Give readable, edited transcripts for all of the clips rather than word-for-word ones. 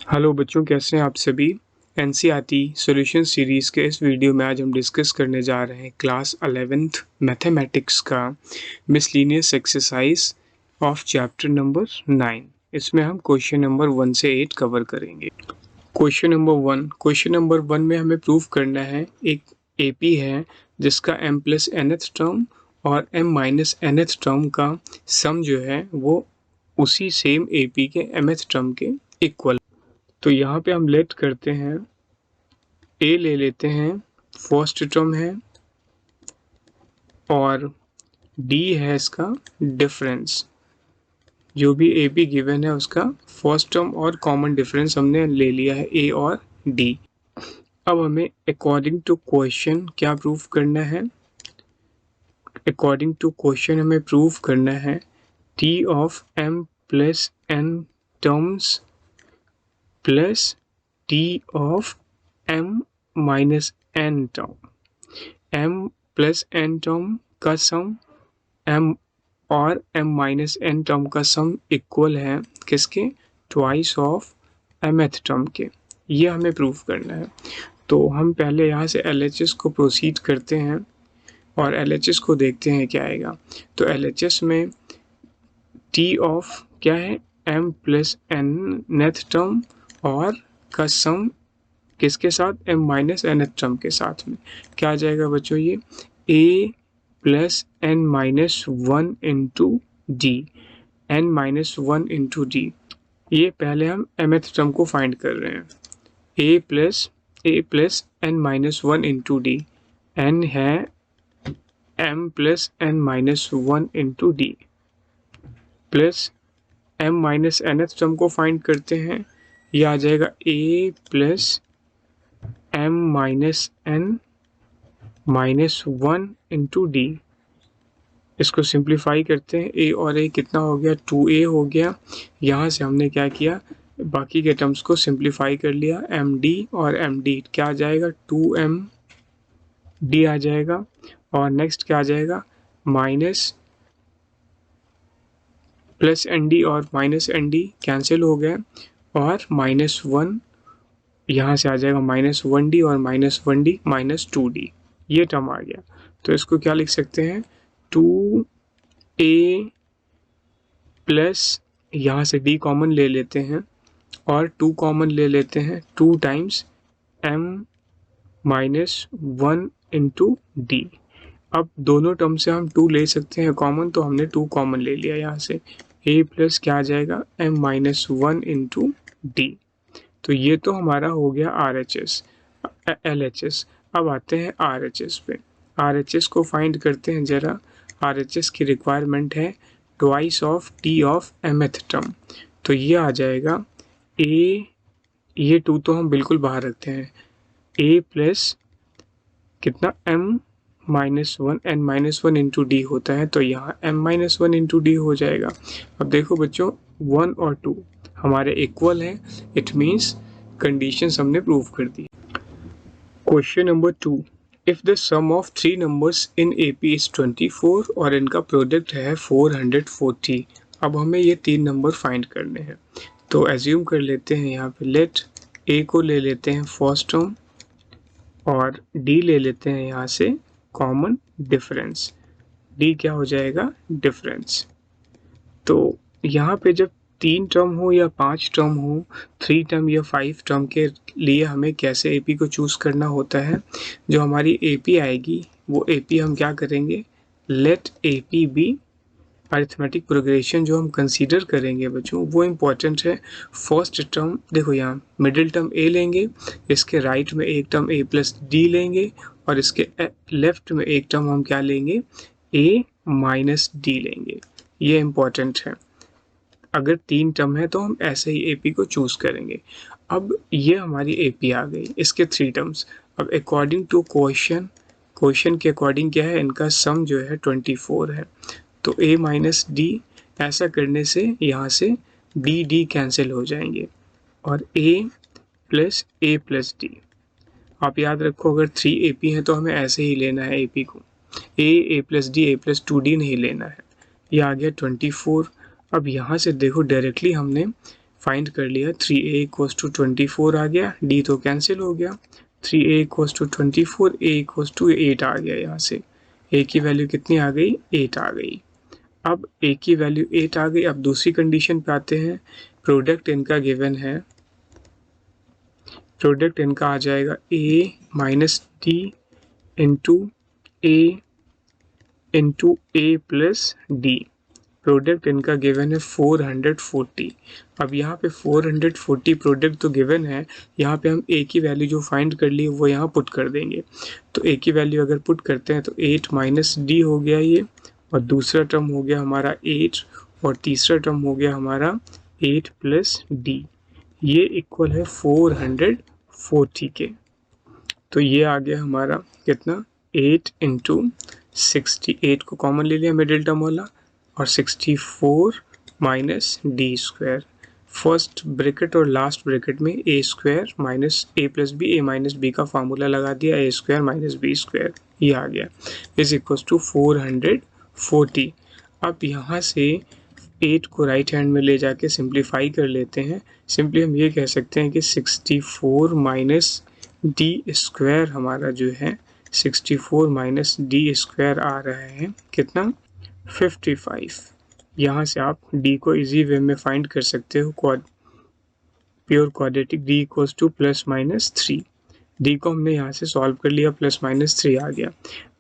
Hello बच्चों, कैसे हैं आप सभी। एनसीईआरटी सॉल्यूशन सीरीज़ के इस वीडियो में आज हम डिस्कस करने जा रहे हैं क्लास 11th मैथमेटिक्स का miscellaneous exercise of chapter number 9। इसमें हम क्वेश्चन नंबर 1 से 8 कवर करेंगे। क्वेश्चन नंबर 1 में हमें प्रूव करना है एक एपी है जिसका m प्लस nth टर्म और m माइनस nth टर्म का सम जो है वो उसी सेम एपी के mth टर्म के इक्वल। तो यहाँ पे हम लेट करते हैं, ए ले लेते हैं, फर्स्ट टर्म है और डी है इसका डिफरेंस। जो भी ए बी गिवन है उसका फर्स्ट टर्म और कॉमन डिफरेंस हमने ले लिया है ए और डी। अब हमें अकॉर्डिंग टू क्वेश्चन क्या प्रूफ करना है। अकॉर्डिंग टू क्वेश्चन हमें प्रूफ करना है T of M plus N terms plus T of m minus n term. m plus n term का सम m और m माइनस n टर्म का sum equal है किसके, ट्वाइस ऑफ mth टर्म के। ये हमें प्रूफ करना है। तो हम पहले यहाँ से LHS को प्रोसीड करते हैं और LHS को देखते हैं क्या आएगा। तो LHS में t ऑफ क्या है, m प्लस nth टर्म और का सम किसके साथ, m माइनस nth टर्म के साथ में। क्या आ जाएगा बच्चों, ये a plus n minus 1 into D, n minus 1 into D. ये पहले हम mth टर्म को फाइंड कर रहे हैं। a plus n minus 1 into D, n है m plus n minus 1 into D plus m minus nth term को find करते हैं। ये आ जाएगा a plus m minus n minus 1 into D. इसको सिंप्लीफाई करते हैं, a और a कितना हो गया, 2a हो गया। यहाँ से हमने क्या किया, बाकी के टर्म्स को सिंप्लीफाई कर लिया, md और md क्या आ जाएगा, 2md आ जाएगा। और नेक्स्ट क्या आ जाएगा, माइनस प्लस nd और माइनस nd कैंसिल हो गए और माइनस 1 यहाँ से आ जाएगा, माइनस 1d और माइनस 1d माइनस 2d। ये टर्म आ गया। तो इसको क्या लिख सकते हैं, 2a प्लस यहाँ से d कॉमन ले लेते हैं और 2 कॉमन ले लेते हैं, 2 times m minus 1 into D. अब दोनों टर्म से हम 2 ले सकते हैं कॉमन, तो हमने 2 कॉमन ले लिया यहाँ से। a प्लस क्या आ जाएगा, m माइनस 1 इंटू डी। तो ये तो हमारा हो गया LHS। अब आते हैं RHS पे। RHS को फाइंड करते हैं जरा। RHS की रिक्वायरमेंट है twice of t of mth term. तो ये आ जाएगा a, ये 2 तो हम बिल्कुल बाहर रखते हैं, a प्लस कितना m minus 1 n minus 1 into D होता है, तो यहाँ m माइनस 1 इंटू डी हो जाएगा। अब देखो बच्चों, 1 और 2 हमारे इक्वल हैं, इट मीन्स कंडीशंस हमने प्रूव कर दी। Question number 2, if the sum of 3 numbers in AP is 24 और इनका प्रोडक्ट है 440। अब हमें ये 3 नंबर फाइंड करने हैं। तो एज्यूम कर लेते हैं यहाँ पे, लेट a को ले लेते हैं फर्स्ट टर्म और d ले लेते हैं यहाँ से कॉमन डिफरेंस। d क्या हो जाएगा, डिफरेंस। तो यहाँ पे जब 3 टर्म हो या 5 टर्म हो, 3 टर्म या 5 टर्म के लिए हमें कैसे AP को चूज़ करना होता है। जो हमारी AP आएगी वो AP हम क्या करेंगे, let AP be arithmetic progression. जो हम कंसीडर करेंगे बच्चों वो इम्पॉर्टेंट है। फर्स्ट टर्म देखो, यहाँ मिडिल टर्म a लेंगे, इसके राइट में एक टर्म a प्लस d लेंगे और इसके लेफ्ट में एक टर्म हम क्या लेंगे, a माइनस d लेंगे। ये इम्पॉर्टेंट है। अगर 3 टर्म है तो हम ऐसे ही AP को चूज़ करेंगे। अब ये हमारी AP आ गई, इसके 3 टर्म्स। अब अकॉर्डिंग टू क्वेश्चन के अकॉर्डिंग क्या है, इनका सम जो है 24 है। तो a माइनस डी, ऐसा करने से यहाँ से d कैंसिल हो जाएंगे और a प्लस d। आप याद रखो, अगर 3 AP है तो हमें ऐसे ही लेना है AP को, a plus d, a plus 2d नहीं लेना है। ये आ गया 24। अब यहाँ से देखो डायरेक्टली हमने फाइंड कर लिया, 3a इक्वल्स टू 24 आ गया, d तो कैंसिल हो गया, 3a equals to 24, a equals to 8 आ गया। यहाँ से a की वैल्यू कितनी आ गई, 8 आ गई। अब a की वैल्यू 8 आ गई। अब दूसरी कंडीशन पे आते हैं, प्रोडक्ट इनका गिवन है, प्रोडक्ट इनका आ जाएगा a minus D into a plus D. Product इनका गिवन है 440। अब यहाँ पे 440 प्रोडक्ट तो गिवन है, यहाँ पे हम a की वैल्यू जो फाइंड कर ली वो यहाँ पुट कर देंगे। तो a की वैल्यू अगर पुट करते हैं तो 8 माइनस डी हो गया ये, और दूसरा टर्म हो गया हमारा 8, और तीसरा टर्म हो गया हमारा 8 प्लस डी। ये इक्वल है 440 के। तो ये आ गया हमारा कितना, 8 इंटू 68 को कॉमन ले लिया मिडिल टर्म वाला, और 64 minus D square. First bracket और लास्ट ब्रैकेट में ए स्क्वायर माइनस ए प्लस बी, ए माइनस बी का फार्मूला लगा दिया, ए स्क्वायर माइनस बी स्क्वायर, ये आ गया, इज इक्वल टू 440। अब यहाँ से 8 को राइट हैंड में ले जाके सिंप्लीफाई कर लेते हैं। सिंपली हम ये कह सकते हैं कि 64 माइनस डी स्क्वायर हमारा जो है, 64 माइनस डी स्क्वायर आ रहा है कितना, 55। यहाँ से आप d को इजी वे में फाइंड कर सकते हो, pure quadratic d equals two plus minus 3। d को हमने यहाँ से सॉल्व कर लिया, प्लस माइनस 3 आ गया।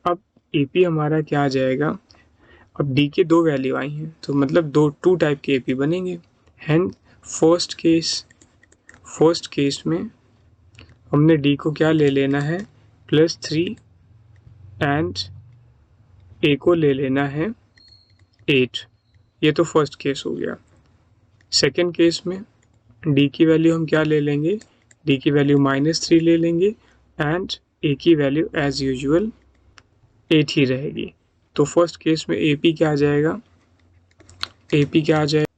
अब AP हमारा क्या आ जाएगा, अब d के दो वैल्यू आई हैं तो मतलब टू टाइप के AP बनेंगे। हैंड फर्स्ट केस में हमने d को क्या ले लेना है, प्लस 3, एंड a को ले लेना है 8। ये तो फर्स्ट केस हो गया। सेकेंड केस में d की वैल्यू हम क्या ले लेंगे, d की वैल्यू -3 ले लेंगे, एंड a की वैल्यू एज यूजुअल 8 ही रहेगी। तो फर्स्ट केस में AP क्या आ जाएगा, AP क्या आ जाएगा,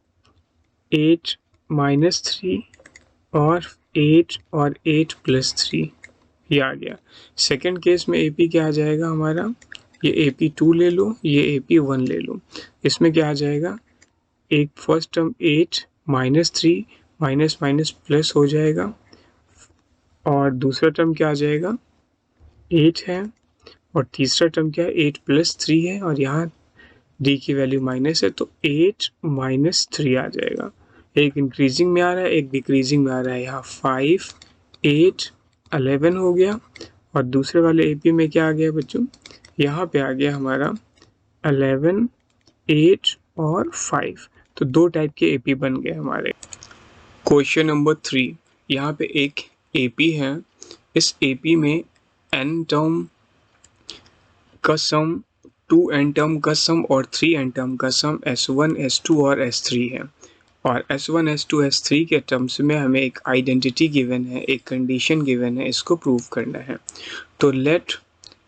8 माइनस 3 और 8 और 8 प्लस 3, ये आ गया। सेकेंड केस में AP क्या आ जाएगा हमारा, ये AP2 ले लो, ये AP1 ले लो। इसमें क्या आ जाएगा, एक first term 8 minus 3 minus minus plus हो जाएगा, और दूसरा टर्म क्या आ जाएगा, 8 है, और तीसरा टर्म क्या है, 8 प्लस 3 है, और यहाँ d की वैल्यू माइनस है तो 8 माइनस 3 आ जाएगा। एक इंक्रीजिंग में आ रहा है, एक डिक्रीजिंग में आ रहा है। यहाँ 5 8 11 हो गया, और दूसरे वाले AP में क्या आ गया बच्चों, यहाँ पे आ गया हमारा 11 8 और 5। तो दो टाइप के AP बन गए हमारे। क्वेश्चन नंबर 3, यहाँ पे एक AP है, इस AP में n टर्म का सम, 2n टर्म का सम और 3n टर्म का सम S1 S2 और S3 है, और S1 S2 S3 के टर्म्स में हमें एक आइडेंटिटी गिवन है, एक कंडीशन गिवन है, इसको प्रूव करना है। तो लेट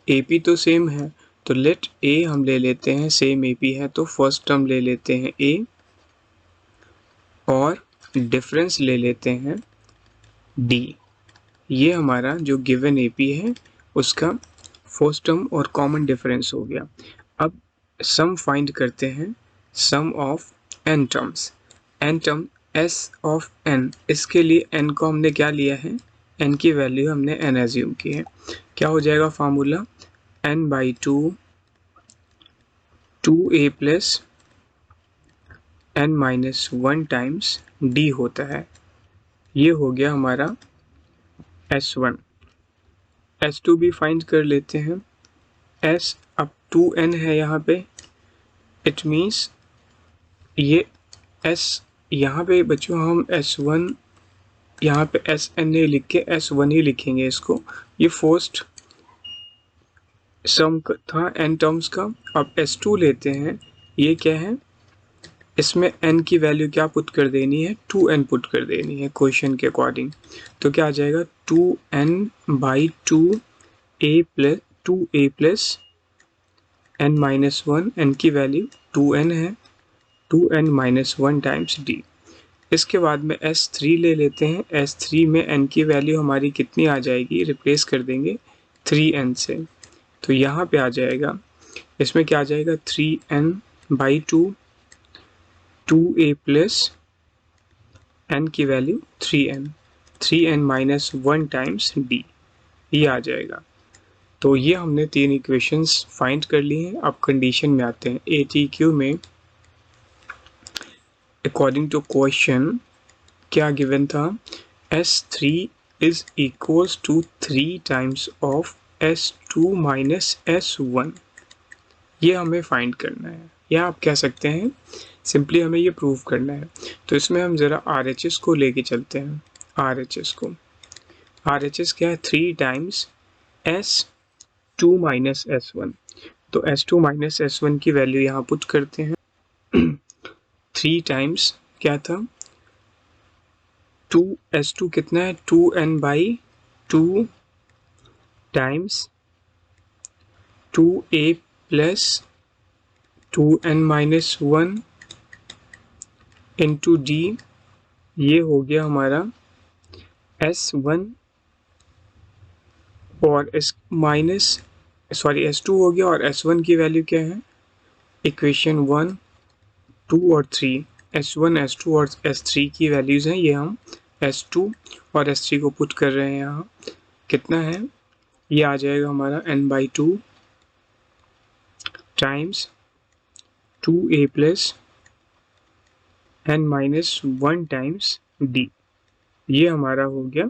AP तो सेम है, तो लेट A हम ले लेते हैं, सेम AP है तो फर्स्ट टर्म ले लेते हैं A, और डिफरेंस ले लेते हैं D। ये हमारा जो गिवन AP है उसका फर्स्ट टर्म और कॉमन डिफरेंस हो गया। अब सम फाइंड करते हैं, sum of n terms, n term S of n, इसके लिए n को हमने क्या लिया है, n की वैल्यू हमने n एज्यूम की है। क्या हो जाएगा formula, n/2 2a plus n-1 times d होता है। ये हो गया हमारा S1। S2 भी फाइंड कर लेते हैं। S अब 2n है यहाँ पे, इट मीन्स ये S यहाँ पे बच्चों हम S1 यहाँ पे SN नहीं लिख के S1 ही लिखेंगे इसको। ये फर्स्ट सम था n टर्म्स का। अब S2 लेते हैं, ये क्या है, इसमें n की वैल्यू क्या पुट कर देनी है, 2n पुट कर देनी है क्वेश्चन के अकॉर्डिंग। तो क्या आ जाएगा, 2n/2 2a plus n-1, n की वैल्यू 2n है, 2n-1 टाइम्स d। इसके बाद में S3 ले लेते हैं। S3 में n की वैल्यू हमारी कितनी आ जाएगी, रिप्लेस कर देंगे 3n से, तो यहाँ पे आ जाएगा, इसमें क्या आ जाएगा, 3n/2 2a प्लस n की value 3n minus 1 times d, ये आ जाएगा। तो ये हमने 3 इक्वेशंस फाइंड कर ली हैं। अब कंडीशन में आते हैं। ATQ में अकॉर्डिंग टू क्वेश्चन क्या गिवन था, S3 is equals to 3 times of S2 minus S1, ये हमें फाइंड करना है, या आप कह सकते हैं सिंपली हमें ये प्रूव करना है। तो इसमें हम ज़रा RHS को लेके चलते हैं। RHS क्या है, 3 टाइम्स S2 माइनस S1। तो S2 माइनस S1 की वैल्यू यहाँ पुट करते हैं। 3 टाइम्स क्या था, 2 S2 कितना है, 2n by 2 times 2a plus 2n minus 1 into d, ये हो गया हमारा S1 और S2 हो गया, और S1 की वैल्यू क्या है, इक्वेशन 1, 2 और 3, S1, S2 और S3 की वैल्यूज़ हैं, ये हम S2 और S3 को पुट कर रहे हैं यहाँ। कितना है, ये आ जाएगा हमारा n/2 times 2a plus n minus 1 times d, ये हमारा हो गया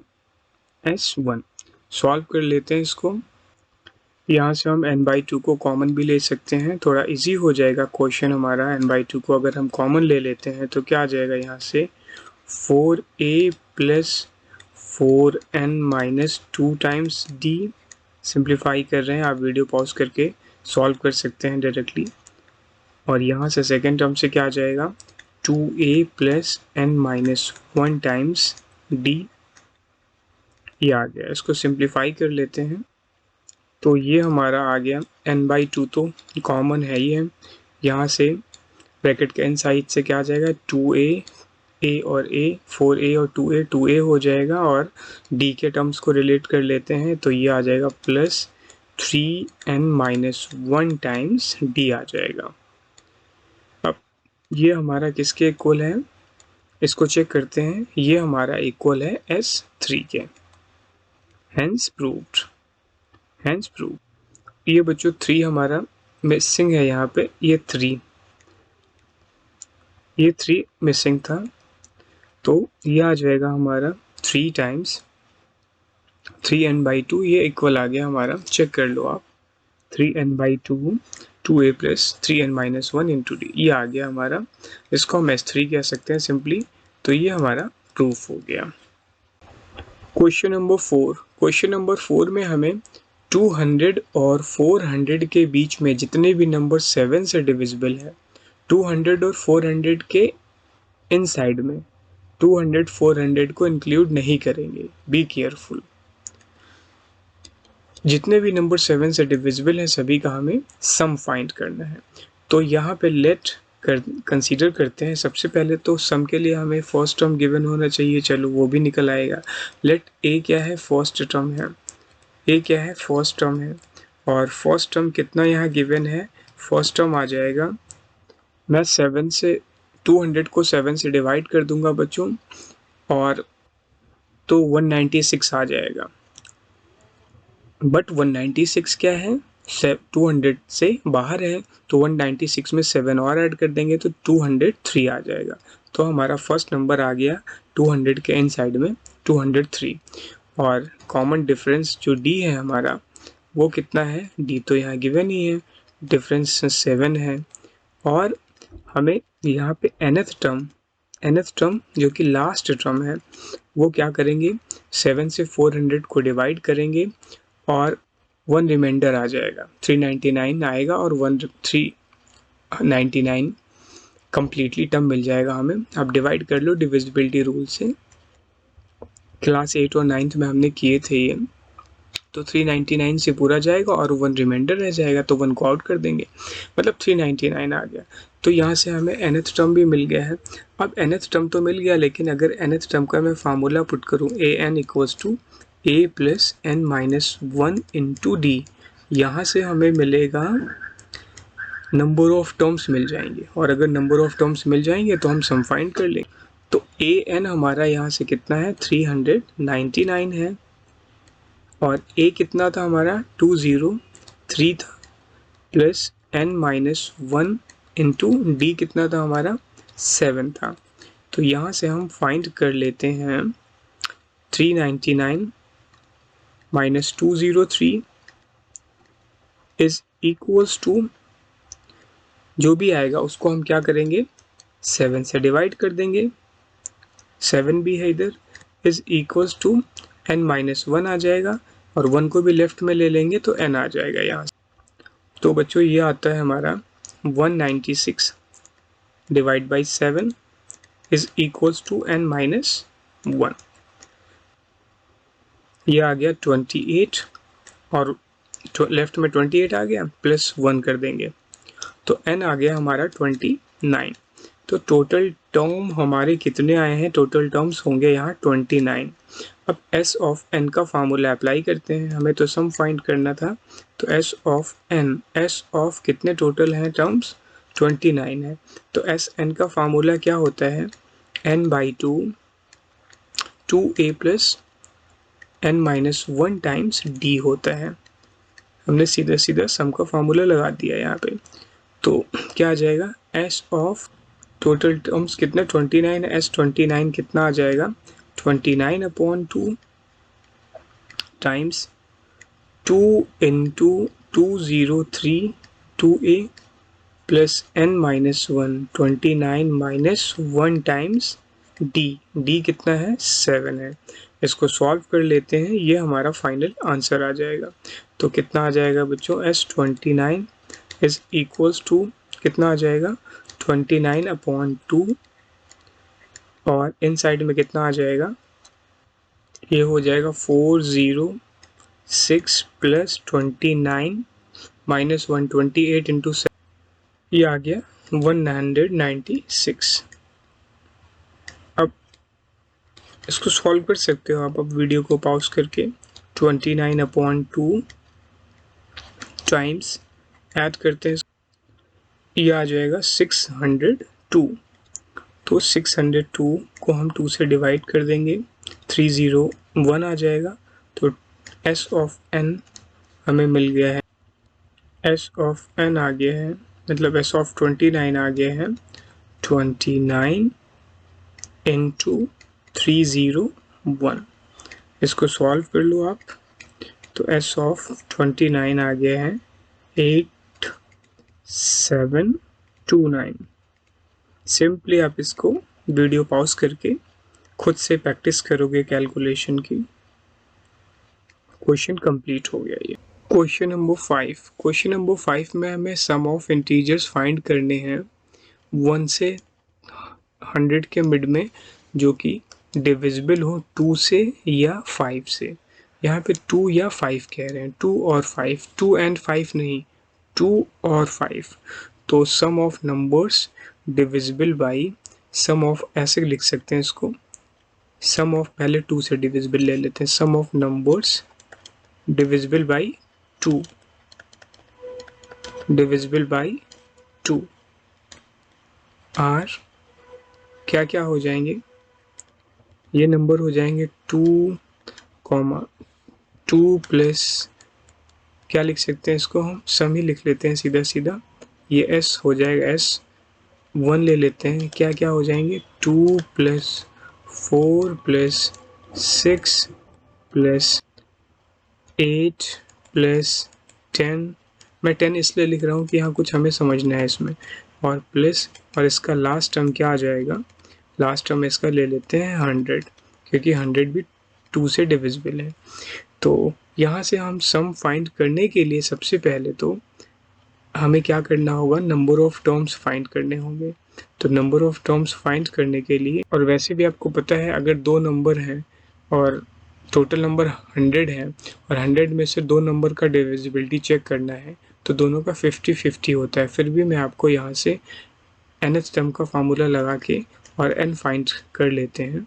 S1। सॉल्व कर लेते हैं इसको। यहाँ से हम n/2 को कॉमन भी ले सकते हैं, थोड़ा इजी हो जाएगा क्वेश्चन हमारा। n/2 को अगर हम कॉमन ले लेते हैं तो क्या आ जाएगा यहाँ से, 4a plus 4n minus 2 times d। Simplify कर रहे हैं, आप वीडियो पॉज करके सॉल्व कर सकते हैं डायरेक्टली। और यहाँ से सेकेंड टर्म से क्या आ जाएगा, 2a plus n minus 1 times d, ये आ गया। इसको सिंप्लीफाई कर लेते हैं तो ये हमारा आ गया n/2, तो कॉमन है ही है। यहाँ से ब्रैकेट के इन साइड से क्या आ जाएगा, 2a, a और a, 4a और 2a, 2a हो जाएगा, और d के टर्म्स को रिलेट कर लेते हैं तो ये आ जाएगा plus 3n minus 1 times d आ जाएगा। अब ये हमारा किसके इक्वल है, इसको चेक करते हैं। ये हमारा इक्वल है S3 के। Hence proved. ये बच्चों 3 हमारा मिसिंग है यहाँ पे, ये 3 मिसिंग था, तो ये आ जाएगा हमारा 3 टाइम्स 3n/2, ये इक्वल आ गया हमारा। चेक कर लो आप, 3n/2 2a plus 3n minus 1 into d, ये आ गया हमारा। इसको हम S3 कह सकते हैं सिंपली। तो ये हमारा प्रूफ हो गया। क्वेश्चन नंबर 4 में हमें 200 और 400 के बीच में जितने भी नंबर 7 से डिविजिबल है, 200 और 400 के इनसाइड में 200 400 को इंक्लूड नहीं करेंगे, बी केयरफुल। जितने भी नंबर 7 से डिविजिबल है सभी का हमें सम फाइंड करना है। तो यहाँ पे लेट कंसीडर करते हैं। सबसे पहले तो सम के लिए हमें फर्स्ट टर्म गिवन होना चाहिए, चलो वो भी निकल आएगा। लेट ए क्या है, फर्स्ट टर्म है, ए क्या है, फर्स्ट टर्म है, और फर्स्ट टर्म कितना यहाँ गिवन है, फर्स्ट टर्म आ जाएगा, मैं 7 से 200 को 7 से डिवाइड कर दूंगा बच्चों, और तो 196 आ जाएगा। बट 196 क्या है, 200 से बाहर है, तो 196 में 7 और ऐड कर देंगे तो 203 आ जाएगा। तो हमारा फर्स्ट नंबर आ गया 200 के इनसाइड में 203। और कॉमन डिफरेंस जो d है हमारा, वो कितना है, d तो यहाँ गिवन ही है, डिफरेंस 7 है। और हमें यहाँ पे nth टर्म जो कि लास्ट टर्म है, वो क्या करेंगे, 7 से 400 को डिवाइड करेंगे और 1 रिमाइंडर आ जाएगा, 399 आएगा, और 399 कम्प्लीटली टर्म मिल जाएगा हमें। अब डिवाइड कर लो डिविजिबिलिटी रूल से, क्लास 8 और 9th में हमने किए थे ये। तो 399 से पूरा जाएगा और 1 रिमाइंडर रह जाएगा, तो 1 को आउट कर देंगे, मतलब 399 आ गया। तो यहाँ से हमें nth टर्म भी मिल गया है। अब nth टर्म तो मिल गया, लेकिन अगर nth टर्म का मैं फार्मूला पुट करूँ, an equals to a plus n minus 1 into D, यहाँ से हमें मिलेगा नंबर ऑफ टर्म्स मिल जाएंगे, और अगर नंबर ऑफ टर्म्स मिल जाएंगे तो हम सम फाइंड कर लेंगे। तो ए एन हमारा यहाँ से कितना है 399 है, और ए कितना था हमारा 203 था, plus N minus 1 into D कितना था हमारा 7 था। तो यहाँ से हम फाइंड कर लेते हैं 399 माइनस 203 इज इक्वल्स टू, जो भी आएगा उसको हम क्या करेंगे 7 से डिवाइड कर देंगे, 7 भी है इधर, is equals to n minus 1 आ जाएगा, और 1 को भी लेफ्ट में ले लेंगे तो n आ जाएगा यहाँ से। तो बच्चों ये आता है हमारा 196 divide by 7 is equals to n minus 1। ये आ गया 28, और लेफ्ट में 28 आ गया, प्लस 1 कर देंगे तो n आ गया हमारा 29। तो टोटल टर्म हमारे कितने आए हैं, टोटल टर्म्स होंगे यहाँ 29। अब s ऑफ n का फार्मूला अप्लाई करते हैं, हमें तो सम फाइंड करना था, तो s of n, s of कितने टोटल हैं टर्म्स 29 है, तो s n का फार्मूला क्या होता है n by 2 2a plus n minus 1 times d होता है। हमने सीधा सीधा सम का फार्मूला लगा दिया यहाँ पे, तो क्या आ जाएगा s ऑफ टोटल टर्म्स कितना 29 है, s 29 कितना आ जाएगा 29/2 times 2 into 203 2a plus n minus 1 29 minus 1 times d कितना है 7 है। इसको सॉल्व कर लेते हैं, ये हमारा फाइनल आंसर आ जाएगा। तो कितना आ जाएगा बच्चों s 29 इज इक्वल्स टू कितना आ जाएगा 29/2, और इन साइड में कितना आ जाएगा, ये हो जाएगा 406 प्लस 29 माइनस 128 इंटू 7, ये आ गया 196। अब इसको सॉल्व कर सकते हो आप, अब वीडियो को पॉज करके 29/2 टाइम्स ऐड करते हैं, ये आ जाएगा 602। तो 602 को हम 2 से डिवाइड कर देंगे, 301 आ जाएगा। तो s ऑफ n हमें मिल गया है, s ऑफ n आ गया है, मतलब s ऑफ 29 आ गया है 29 इंटू 301। इसको सॉल्व कर लो आप, तो s ऑफ 29 आ गया है 8729। सिंपली आप इसको वीडियो पॉज करके खुद से प्रैक्टिस करोगे कैलकुलेशन की। क्वेश्चन कंप्लीट हो गया ये। क्वेश्चन नंबर 5, क्वेश्चन नंबर 5 में हमें सम ऑफ इंटीजर्स फाइंड करने हैं 1 से 100 के मिड में, जो कि डिविजिबल हो 2 से या 5 से। यहाँ पे 2 या 5 कह रहे हैं, 2 और 5, 2 एंड 5 नहीं, 2 और 5। तो sum of numbers divisible by sum of, ऐसे लिख सकते हैं इसको, सम ऑफ, पहले 2 से डिविजिबल ले लेते हैं, sum of numbers divisible by 2, divisible by 2 are क्या क्या हो जाएंगे, ये नंबर हो जाएंगे 2, 2 प्लस, क्या लिख सकते हैं इसको, हम सम ही लिख लेते हैं सीधा सीधा, ये s हो जाएगा, s 1 ले लेते हैं, क्या क्या हो जाएंगे 2 प्लस 4 प्लस 6 प्लस 8 प्लस 10, मैं 10 इसलिए लिख रहा हूँ कि यहाँ कुछ हमें समझना है इसमें, और प्लस, और इसका लास्ट टर्म क्या आ जाएगा, लास्ट टर्म इसका ले लेते हैं 100, क्योंकि 100 भी 2 से डिविजिबल है। तो यहाँ से हम सम फाइंड करने के लिए सबसे पहले तो हमें क्या करना होगा, नंबर ऑफ टर्म्स फाइंड करने होंगे। तो नंबर ऑफ टर्म्स फाइंड करने के लिए, और वैसे भी आपको पता है अगर 2 नंबर हैं और टोटल नंबर 100 है और 100 में से 2 नंबर का डिविजिबिलिटी चेक करना है तो दोनों का 50-50 होता है। फिर भी मैं आपको यहाँ से nth टर्म का फार्मूला लगा के और n फाइंड कर लेते हैं।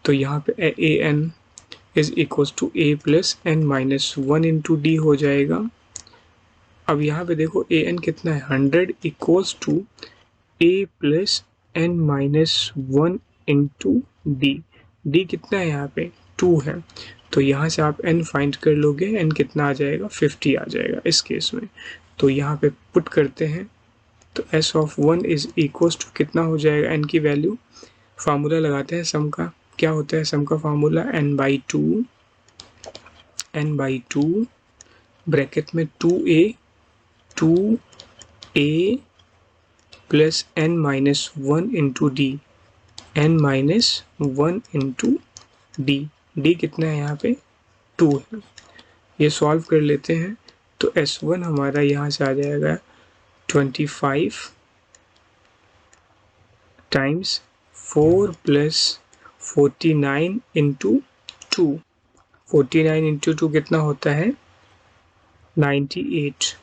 तो यहाँ पे a n is equals to A plus N minus 1 into d हो जाएगा। अब यहाँ पे देखो ए एन कितना है 100 equals to A plus N minus 1 into D. D कितना है यहाँ पे 2 है, तो यहाँ से आप n फाइंड कर लोगे, n कितना आ जाएगा 50 आ जाएगा इस केस में। तो यहाँ पे पुट करते हैं तो s of 1 is equal to कितना हो जाएगा, n की वैल्यू, फार्मूला लगाते हैं सम का, क्या होता है सम का फार्मूला n/2 ब्रैकेट में 2a plus n-1 into D, n-1 into D. D कितना है यहाँ पे 2 है। ये सॉल्व कर लेते हैं तो s1 हमारा यहाँ से आ जाएगा 25 टाइम्स 4 प्लस 49 इंटू 2। 49 इंटू 2 कितना होता है 98।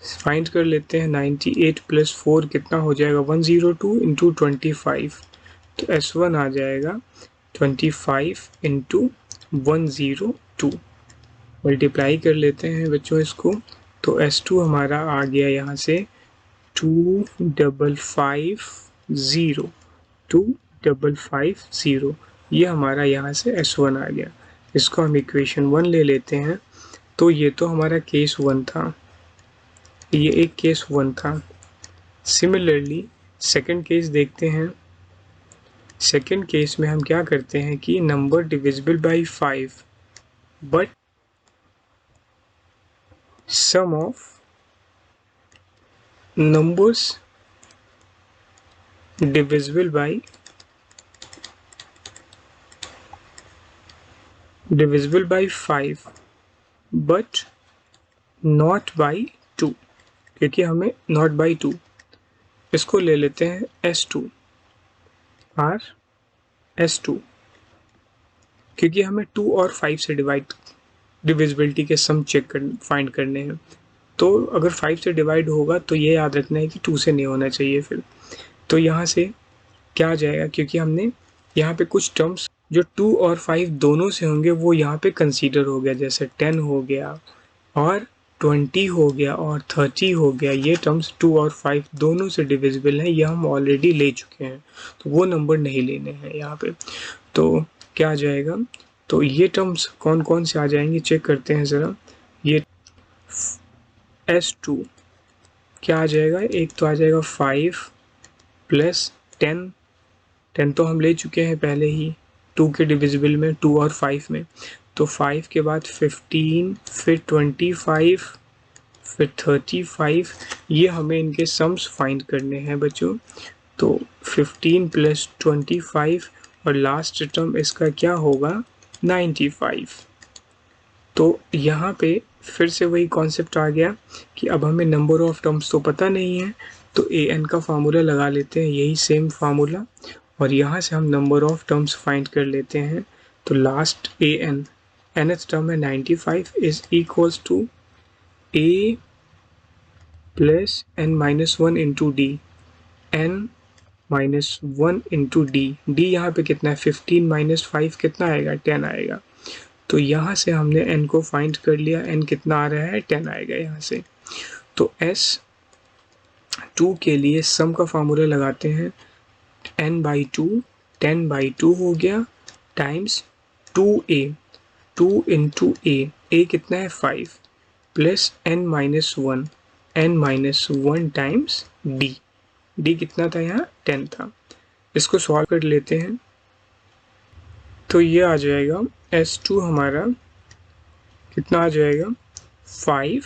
फाइंड कर लेते हैं 98 प्लस 4 कितना हो जाएगा 102 इंटू 25। तो S1 आ जाएगा 25 इंटू 102। मल्टीप्लाई कर लेते हैं बच्चों इसको, तो S2 हमारा आ गया यहाँ से 2550। ये हमारा यहाँ से S1 आ गया। इसको हम इक्वेशन 1 ले लेते हैं। तो ये तो हमारा केस 1 था, ये एक केस 1 था। सिमिलरली सेकंड केस देखते हैं। सेकंड केस में हम क्या करते हैं कि number divisible by 5 but sum of numbers divisible by 5 but not by 2, क्योंकि हमें not by 2, इसको ले लेते हैं S2 R S2, क्योंकि हमें 2 और 5 से डिविजिबिलिटी के सम फाइंड करने हैं। तो अगर 5 से डिवाइड होगा तो ये याद रखना है कि 2 से नहीं होना चाहिए फिर। तो यहाँ से क्या आ जाएगा, क्योंकि हमने यहाँ पे कुछ टर्म्स जो 2 और 5 दोनों से होंगे वो यहाँ पे कंसीडर हो गया, जैसे 10 हो गया और 20 हो गया और 30 हो गया। ये टर्म्स 2 और 5 दोनों से डिविजिबल हैं, ये हम ऑलरेडी ले चुके हैं, तो वो नंबर नहीं लेने हैं यहाँ पे। तो क्या आ जाएगा, तो ये टर्म्स कौन कौन से आ जाएंगे चेक करते हैं ज़रा। ये S2 क्या आ जाएगा, एक तो आ जाएगा 5 प्लस 10 तो हम ले चुके हैं पहले ही 2 के डिविजिबल में, 2 और 5 में। तो 5 के बाद 15, फिर 25, फिर 35। ये हमें इनके सम्स फाइंड करने हैं बच्चों। तो 15 प्लस 25 और लास्ट टर्म इसका क्या होगा 95। तो यहाँ पे फिर से वही कॉन्सेप्ट आ गया कि अब हमें नंबर ऑफ टर्म्स तो पता नहीं है, तो an का फार्मूला लगा लेते हैं, यही सेम फार्मूला, और यहाँ से हम नंबर ऑफ टर्म्स फाइंड कर लेते हैं। तो लास्ट nth टर्म है 95 is equals to a plus n-1 into D, n-1 into D. D यहाँ पे कितना है 15 माइनस 5 कितना आएगा 10 आएगा। तो यहाँ से हमने n को फाइंड कर लिया, n कितना आ रहा है 10 आएगा यहाँ से। तो S2 के लिए सम का फार्मूला लगाते हैं, n/2 10/2 हो गया टाइम्स 2a, 2 इंटू a कितना है 5 प्लस n-1 टाइम्स d कितना था यहाँ 10 था। इसको सॉल्व कर लेते हैं तो ये आ जाएगा S2 हमारा कितना आ जाएगा 5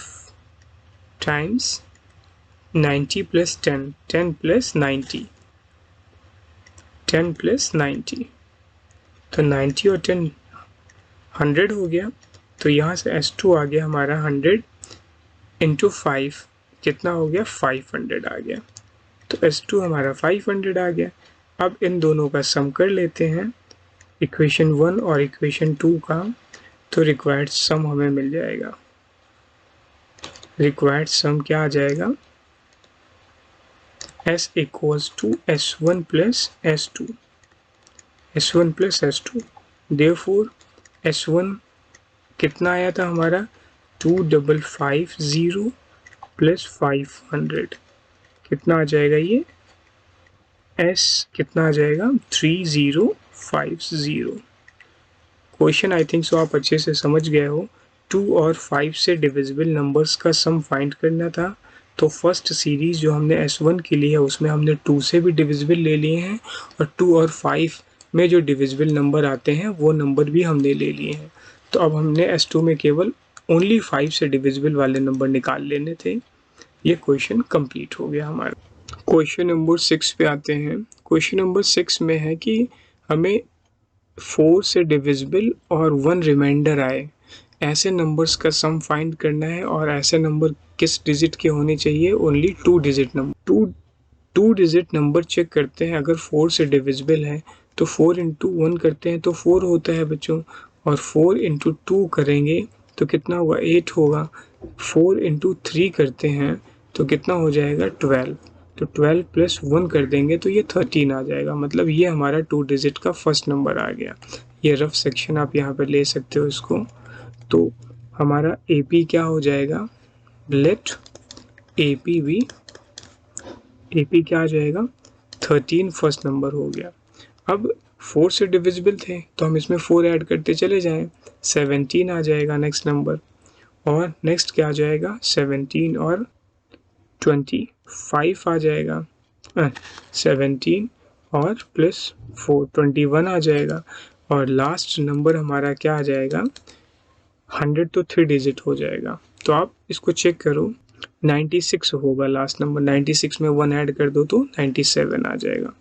टाइम्स 90 प्लस 10, 10 प्लस 90, 10 प्लस 90, तो 90 और 10 100 हो गया। तो यहाँ से S2 आ गया हमारा 100 इंटू 5 कितना हो गया 500 आ गया। तो S2 हमारा 500 आ गया। अब इन दोनों का सम कर लेते हैं, इक्वेशन 1 और इक्वेशन 2 का, तो रिक्वायर्ड सम हमें मिल जाएगा। रिक्वायर्ड सम क्या आ जाएगा S equals to S1 plus S2, S1 plus S2। Therefore S1 कितना आया था हमारा 2550 प्लस 500 कितना आ जाएगा ये एस कितना आ जाएगा 3050। क्वेश्चन आई थिंक सो आप अच्छे से समझ गए हो। 2 और 5 से डिविजिबल नंबर्स का सम फाइंड करना था। तो फर्स्ट सीरीज जो हमने S1 के लिए है उसमें हमने 2 से भी डिविजिबल ले लिए हैं और 2 और 5 में जो डिविजिबल नंबर आते हैं वो नंबर भी हमने ले लिए हैं। तो अब हमने S2 में केवल ओनली 5 से डिविजिबल वाले नंबर निकाल लेने थे। ये क्वेश्चन कंप्लीट हो गया हमारा। क्वेश्चन नंबर 6 पे आते हैं। क्वेश्चन नंबर 6 में है कि हमें 4 से डिविजिबल और 1 रिमाइंडर आए ऐसे नंबर्स का सम फाइंड करना है और ऐसे नंबर किस डिजिट के होने चाहिए, only 2 digit number. Two digit number check करते हैं। अगर 4 से डिविजिबल है तो 4 इंटू 1 करते हैं तो 4 होता है बच्चों, और 4 इंटू 2 करेंगे तो कितना होगा 8 होगा। 4 इंटू 3 करते हैं तो कितना हो जाएगा 12, तो 12 प्लस 1 कर देंगे तो ये 13 आ जाएगा। मतलब ये हमारा 2 डिजिट का फर्स्ट नंबर आ गया। ये रफ सेक्शन आप यहाँ पे ले सकते हो इसको। तो हमारा AP क्या हो जाएगा, लेट AP भी, AP क्या आ जाएगा 13 फर्स्ट नंबर हो गया। अब 4 से डिविजिबल थे तो हम इसमें 4 ऐड करते चले जाएं, 17 आ जाएगा नेक्स्ट नंबर। और नेक्स्ट क्या आ जाएगा 17 और 25 आ जाएगा, 17 और प्लस 4 21 आ जाएगा। और लास्ट नंबर हमारा क्या आ जाएगा 100, तो 3 डिजिट हो जाएगा। तो आप इसको चेक करो, 96 होगा लास्ट नंबर। 96 में 1 ऐड कर दो तो 97 आ जाएगा।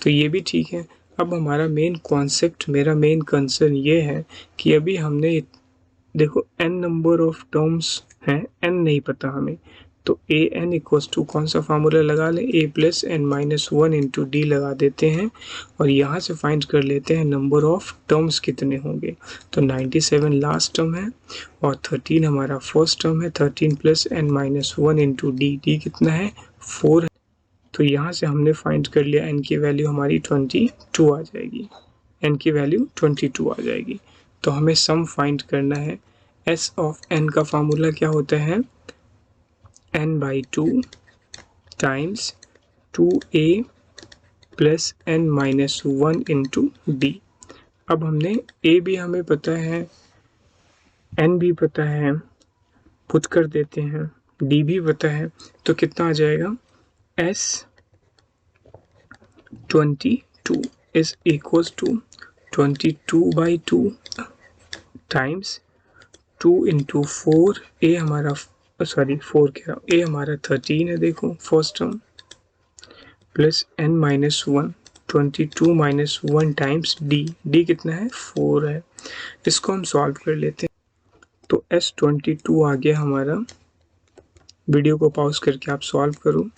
तो ये भी ठीक है। अब हमारा मेन कॉन्सेप्ट, मेरा मेन कंसर्न ये है कि अभी हमने देखो n नंबर ऑफ टर्म्स हैं, n नहीं पता हमें, तो ए एन इक्वल्स टू कौन सा फार्मूला लगा लें, a plus N minus 1 into D लगा देते हैं और यहाँ से फाइंड कर लेते हैं नंबर ऑफ टर्म्स कितने होंगे। तो 97 लास्ट टर्म है और 13 हमारा फर्स्ट टर्म है। 13 plus N minus 1 into D, D कितना है 4 है। तो यहाँ से हमने फाइंड कर लिया n की वैल्यू हमारी 22 आ जाएगी, n की वैल्यू 22 आ जाएगी। तो हमें सम फाइंड करना है। s ऑफ n का फार्मूला क्या होता है, n/2 times 2a plus n minus 1 into D. अब हमने a भी हमें पता है, n भी पता है, पुट कर देते हैं, d भी पता है, तो कितना आ जाएगा s 22 is equals to 22/2 times 2 into 4, a हमारा 4 क्या, a हमारा 13 है देखो first term, plus n minus 1, 22 minus 1 times d कितना है 4 है। इसको हम सॉल्व कर लेते हैं। तो s22 आ गया हमारा, वीडियो को पॉज करके आप सॉल्व करो।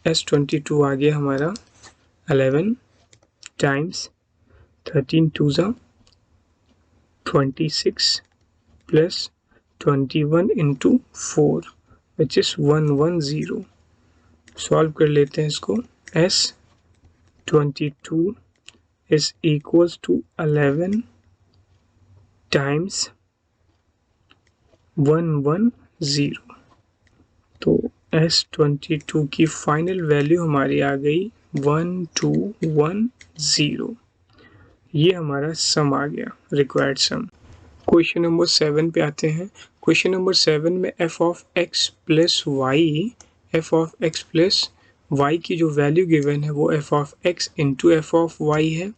s22 आ गया हमारा 11 times 13 2 26 plus 21 into 4 which is 110। Solve कर लेते हैं इसको। s22 is equals to 11 times 110। तो s22 की फाइनल वैल्यू हमारी आ गई 1210। ये हमारा सम आ गया, रिक्वायर्ड सम। क्वेश्चन नंबर 7 पे आते हैं। क्वेश्चन नंबर 7 में f of x plus Y, f of x plus y की जो वैल्यू गिवन है वो f of x into f of y है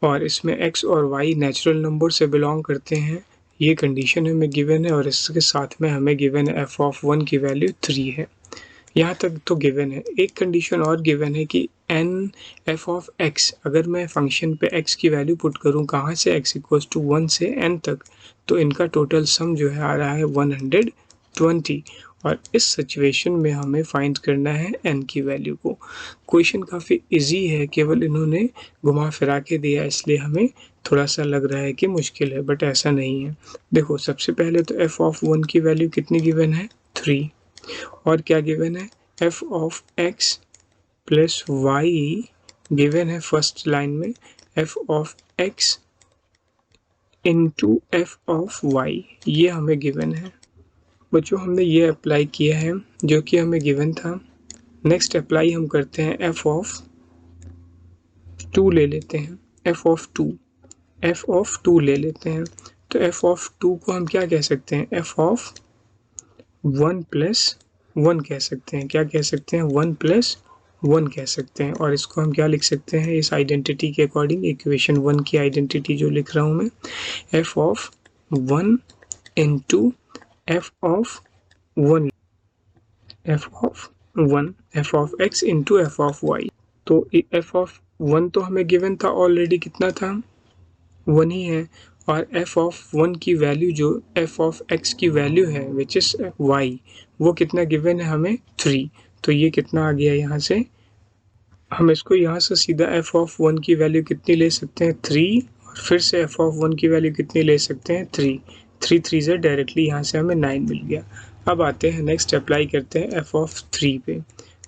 और इसमें x और y नेचुरल नंबर से बिलोंग करते हैं। ये कंडीशन हमें गिवन है और इसके साथ में हमें गिवन है f ऑफ 1 की वैल्यू 3 है। यहाँ तक तो गिवन है। एक कंडीशन और गिवन है कि n f ऑफ x, अगर मैं फंक्शन पे x की वैल्यू पुट करूँ कहाँ से, x इक्वल्स टू 1 से n तक, तो इनका टोटल सम जो है आ रहा है 120। और इस सिचुएशन में हमें फाइंड करना है n की वैल्यू को। क्वेश्चन काफ़ी इजी है, केवल इन्होंने घुमा फिरा के दिया इसलिए हमें थोड़ा सा लग रहा है कि मुश्किल है, बट ऐसा नहीं है। देखो सबसे पहले तो f ऑफ 1 की वैल्यू कितनी गिवन है 3, और क्या गिवन है f of x plus Y given है फर्स्ट लाइन में f of x into F of Y, ये हमें गिवन है। बच्चों हमने ये अप्लाई किया है जो कि हमें गिवन था। नेक्स्ट अप्लाई हम करते हैं f ऑफ 2 ले लेते हैं, f ऑफ 2 ले लेते हैं, तो f ऑफ 2 को हम क्या कह सकते हैं, f ऑफ 1 प्लस 1 कह सकते हैं, क्या कह सकते हैं, 1 प्लस 1 कह सकते हैं। और इसको हम क्या लिख सकते हैं, इस आइडेंटिटी के अकॉर्डिंग, इक्वेशन 1 की आइडेंटिटी जो लिख रहा हूँ मैं, f of 1 into f of 1, f of 1, f of x into f of y। तो f ऑफ 1 तो हमें गिवन था ऑलरेडी, कितना था, 1 ही है, और f ऑफ 1 की वैल्यू जो f ऑफ x की वैल्यू है विच इज y, वो कितना गिवन है हमें, 3। तो ये कितना आ गया यहाँ से, हम इसको यहाँ से सीधा f ऑफ 1 की वैल्यू कितनी ले सकते हैं, 3, और फिर से f ऑफ 1 की वैल्यू कितनी ले सकते हैं, 3, 3 3 से डायरेक्टली यहाँ से हमें 9 मिल गया। अब आते हैं नेक्स्ट, अप्लाई करते हैं f ऑफ 3 पे।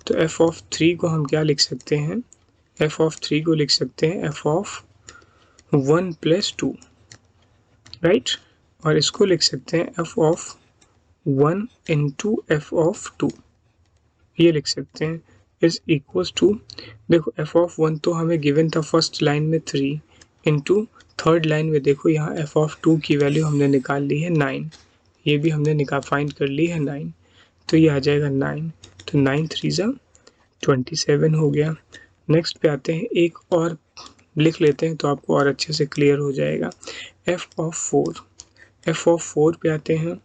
तो f ऑफ 3 को हम क्या लिख सकते हैं, f ऑफ 3 को लिख सकते हैं f ऑफ 1 प्लस 2, राइट, और इसको लिख सकते हैं f of 1 into f of 2, ये लिख सकते हैं, इज इक्वल्स टू, देखो f ऑफ 1 तो हमें गिवन था फर्स्ट लाइन में 3, इंटू थर्ड लाइन में देखो यहाँ f ऑफ 2 की वैल्यू हमने निकाल ली है 9, ये भी हमने फाइंड कर ली है 9, तो ये आ जाएगा 9, तो 9 3 ज़ा 27 हो गया। नेक्स्ट पे आते हैं, एक और लिख लेते हैं तो आपको और अच्छे से क्लियर हो जाएगा। f ऑफ 4 पे आते हैं,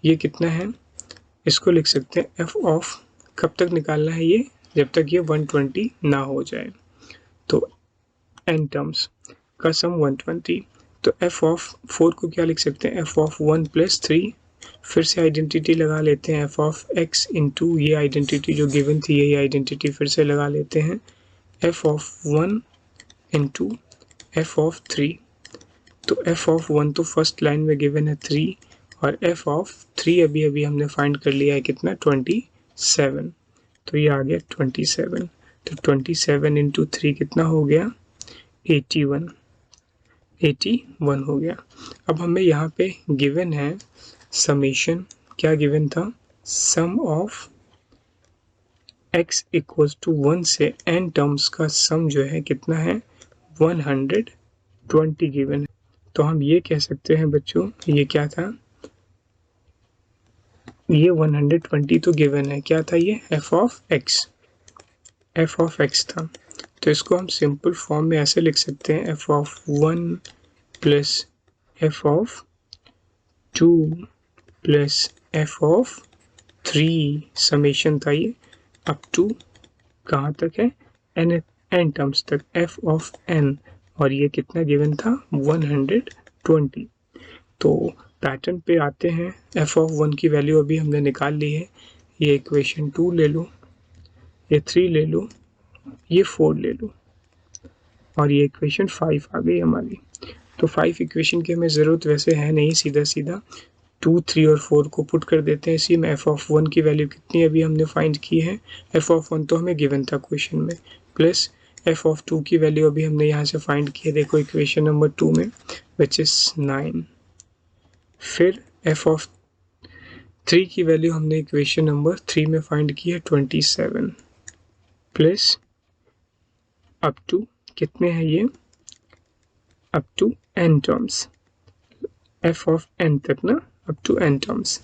ये कितना है, इसको लिख सकते हैं f ऑफ, कब तक निकालना है ये, जब तक ये 120 ना हो जाए, तो n टर्म्स का सम 120, तो f ऑफ 4 को क्या लिख सकते हैं, f ऑफ 1 प्लस 3, फिर से आइडेंटिटी लगा लेते हैं, f ऑफ x इंटू ये आइडेंटिटी जो गिवन थी, यही आइडेंटिटी फिर से लगा लेते हैं, f of 1 into f of 3, तो f ऑफ 1 तो फर्स्ट लाइन में गिवन है 3, और f ऑफ 3 अभी अभी हमने फाइंड कर लिया है कितना, 27, तो ये आ गया 27, तो 27 इंटू 3 कितना हो गया, 81 हो गया। अब हमें यहाँ पे गिवन है समेशन, क्या गिवन था, सम ऑफ x इक्वल्स टू 1 से n टर्म्स का सम जो है कितना है, 120 गिवन है। तो हम ये कह सकते हैं बच्चों, ये क्या था, ये 120 तो गिवन है, क्या था ये, f ऑफ x था, तो इसको हम सिंपल फॉर्म में ऐसे लिख सकते हैं, f of 1 plus f of 2 plus f of 3, summation था ये, अप टू कहाँ तक है, n टर्म्स तक, f ऑफ n, और ये कितना गिवन था, 120। तो पैटर्न पे आते हैं, f ऑफ 1 की वैल्यू अभी हमने निकाल ली है, ये इक्वेशन 2 ले लो, ये 3 ले लो, ये 4 ले लो, और ये इक्वेशन 5 आ गई हमारी। तो 5 इक्वेशन की हमें ज़रूरत वैसे है नहीं, सीधा सीधा 2, 3 और 4 को पुट कर देते हैं इसी में। f ऑफ 1 की वैल्यू कितनी अभी हमने फाइंड की है, f ऑफ 1 तो हमें गिवन था क्वेश्चन में, प्लस f ऑफ 2 की वैल्यू अभी हमने यहाँ से फाइंड की है, देखो इक्वेशन नंबर 2 में, विच इज 9। फिर f ऑफ 3 की वैल्यू हमने इक्वेशन नंबर 3 में फाइंड की है 27, प्लस अप टू कितने हैं ये, up to n terms, f of n तक ना, अप टू n टर्म्स,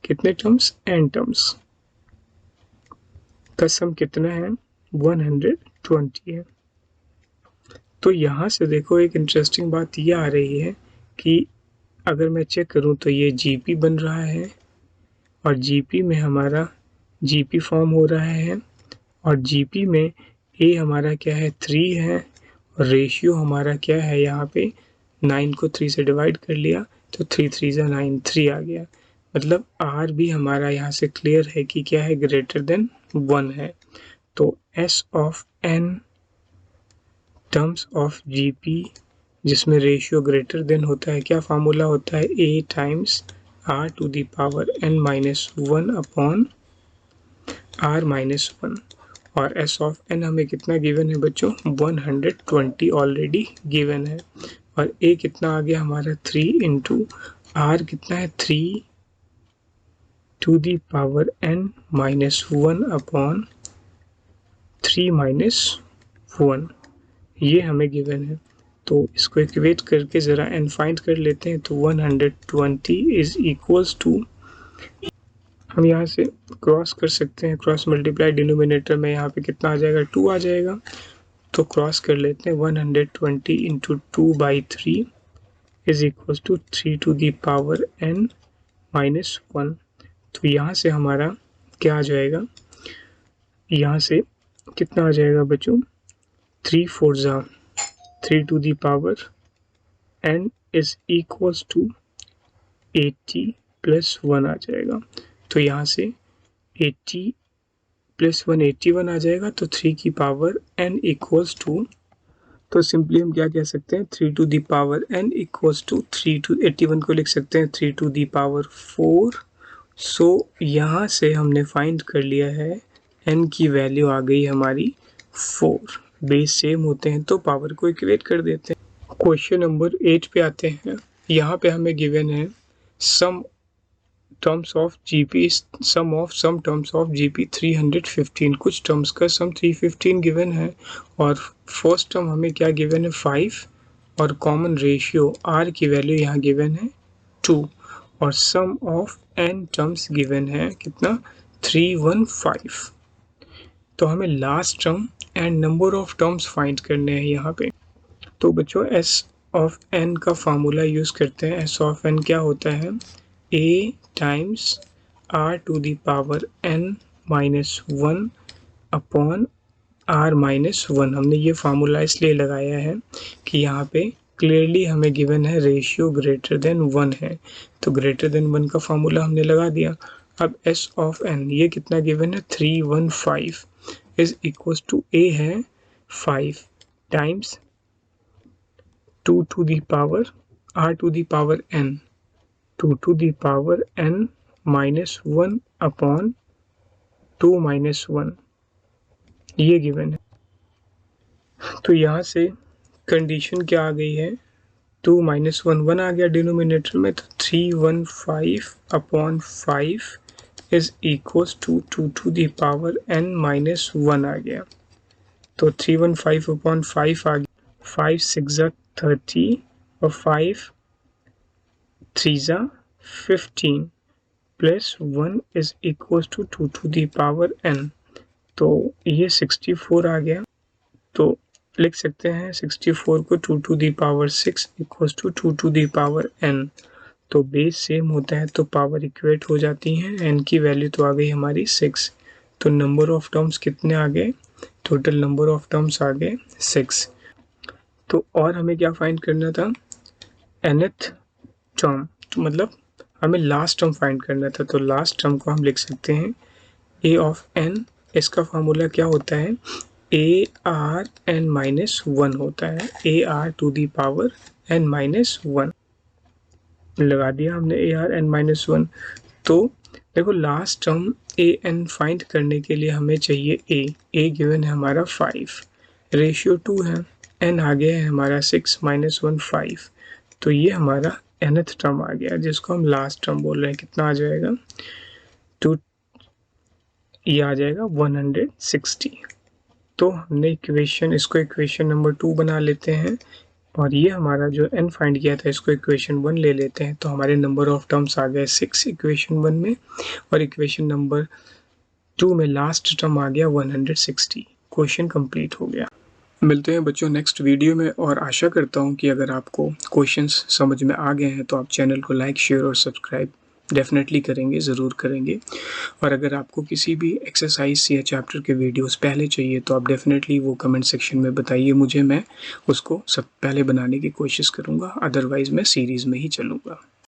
कितने टर्म्स, n टर्म्स का सम कितना है, 120 है। तो यहाँ से देखो एक इंटरेस्टिंग बात ये आ रही है कि अगर मैं चेक करूँ तो ये GP बन रहा है, और GP में हमारा GP फॉर्म हो रहा है, और GP में A हमारा क्या है, 3 है, और रेशियो हमारा क्या है, यहाँ पे 9 को 3 से डिवाइड कर लिया, तो 3 3 ज़ा 9, 3 आ गया, मतलब R भी हमारा यहाँ से क्लियर है कि क्या है, ग्रेटर देन 1 है। तो S of n terms of GP जिसमें रेशियो ग्रेटर देन होता है, क्या फार्मूला होता है, A times R to the power n minus 1 upon R minus 1, और S ऑफ n हमें कितना गिवन है बच्चों, 120 ऑलरेडी गिवन है, और A कितना आ गया हमारा 3 इंटू R कितना है, 3 to the power n minus 1 upon 3 minus 1, ये हमें गिवन है, तो इसको इक्वेट करके ज़रा n फाइंड कर लेते हैं। तो 120 इज इक्वल्स टू, हम यहाँ से क्रॉस कर सकते हैं, क्रॉस मल्टीप्लाई डिनोमिनेटर में यहाँ पे कितना आ जाएगा, 2 आ जाएगा। तो क्रॉस कर लेते हैं, 120 into 2/3 is equals to 3 to the power n minus 1। तो यहाँ से हमारा क्या आ जाएगा, यहाँ से कितना आ जाएगा बच्चों, 3 4 3 to the power n is equals to 80 plus 1 आ जाएगा। तो यहाँ से 80 प्लस 1 81 आ जाएगा। तो 3 की पावर n इक्वल्स टू, तो सिंपली हम क्या कह सकते हैं, 3 to the power n equals to 3 to 81 को लिख सकते हैं 3 टू दी पावर 4। सो यहाँ से हमने फाइंड कर लिया है n की वैल्यू आ गई हमारी 4। बेस सेम होते हैं तो पावर को इक्वेट कर देते हैं। क्वेश्चन नंबर 8 पे आते हैं। यहाँ पे हमें गिवन है some terms of GP, sum of some terms of GP 315। कुछ टर्म्स का सम 315 गिवन है और फर्स्ट टर्म हमें क्या गिवन है 5 और कॉमन रेशियो r की वैल्यू यहाँ गिवन है 2 और sum of n terms given है कितना 315। तो हमें last term and number of terms find करने हैं यहाँ पे। तो बच्चों s ऑफ n का फार्मूला यूज़ करते हैं। s ऑफ n क्या होता है, a times r to the power n minus 1 upon r minus 1। हमने ये फार्मूला इसलिए लगाया है कि यहाँ पे क्लियरली हमें गिवन है रेशियो ग्रेटर देन 1 है, तो ग्रेटर देन 1 का फार्मूला हमने लगा दिया। अब s ऑफ n ये कितना गिवन है 315 इज इक्वल्स टू a है 5 times 2 to the power r to the power n, 2 to the power n minus 1 upon 2 minus 1, ये गिवन है। तो यहाँ से कंडीशन क्या आ गई है, 2 माइनस 1 आ गया डिनोमिनेटर में, तो 315 upon 5 is equals to 2 to the power n minus 1 आ गया। तो 315 अपॉन 5 आ गया, 5 6 30 और 5 3 15 plus 1 is equals to 2 to the power n। तो ये 64 आ गया। तो लिख सकते हैं 64 को 2 to the power 6 equals to 2 to the power n। तो बेस सेम होता है तो पावर इक्वेट हो जाती हैं। n की वैल्यू तो आ गई हमारी 6। तो नंबर ऑफ टर्म्स कितने आ गए, टोटल नंबर ऑफ टर्म्स आ गए 6। तो और हमें क्या फाइंड करना था, nth टर्म, तो मतलब हमें लास्ट टर्म फाइंड करना था। तो लास्ट टर्म को हम लिख सकते हैं a ऑफ n, इसका फार्मूला क्या होता है, ए आर एन माइनस 1 होता है, a r to the power n minus 1 लगा दिया हमने, ए आर एन माइनस 1। तो देखो last term A N find करने के लिए हमें चाहिए ए गिवन है हमारा 5, रेशियो 2 है, n आ गया है हमारा 6 माइनस 1 5। तो ये हमारा nth टर्म आ गया जिसको हम लास्ट टर्म बोल रहे हैं। कितना आ जाएगा, 2, ये आ जाएगा 160। तो हमने इक्वेशन, इसको इक्वेशन नंबर 2 बना लेते हैं और ये हमारा जो n फाइंड किया था इसको इक्वेशन 1 ले लेते हैं। तो हमारे नंबर ऑफ टर्म्स आ गए 6 इक्वेशन 1 में और इक्वेशन नंबर 2 में लास्ट टर्म आ गया 160। क्वेश्चन कंप्लीट हो गया। मिलते हैं बच्चों नेक्स्ट वीडियो में और आशा करता हूँ कि अगर आपको क्वेश्चंस समझ में आ गए हैं तो आप चैनल को लाइक शेयर और सब्सक्राइब डेफिनेटली करेंगे, ज़रूर करेंगे। और अगर आपको किसी भी एक्सरसाइज या चैप्टर के वीडियोस पहले चाहिए तो आप डेफिनेटली वो कमेंट सेक्शन में बताइए मुझे, मैं उसको सब पहले बनाने की कोशिश करूँगा। अदरवाइज़ मैं सीरीज़ में ही चलूँगा।